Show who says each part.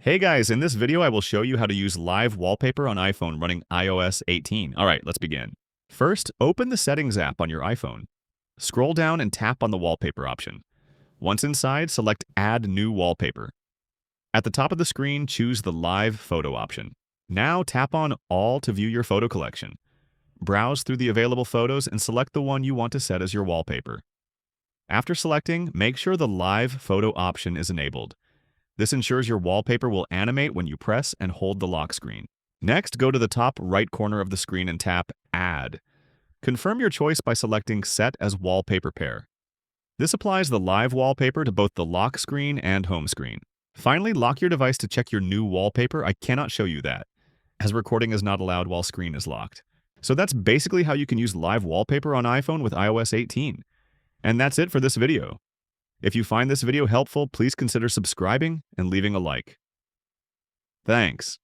Speaker 1: Hey guys, in this video I will show you how to use live wallpaper on iPhone running iOS 18. Alright, let's begin. First, open the Settings app on your iPhone. Scroll down and tap on the Wallpaper option. Once inside, select Add New Wallpaper. At the top of the screen, choose the Live Photo option. Now tap on All to view your photo collection. Browse through the available photos and select the one you want to set as your wallpaper. After selecting, make sure the Live Photo option is enabled. This ensures your wallpaper will animate when you press and hold the lock screen. Next, go to the top right corner of the screen and tap Add. Confirm your choice by selecting Set as Wallpaper Pair. This applies the live wallpaper to both the lock screen and home screen. Finally, lock your device to check your new wallpaper. I cannot show you that, as recording is not allowed while screen is locked. So that's basically how you can use live wallpaper on iPhone with iOS 18. And that's it for this video. If you find this video helpful, please consider subscribing and leaving a like. Thanks.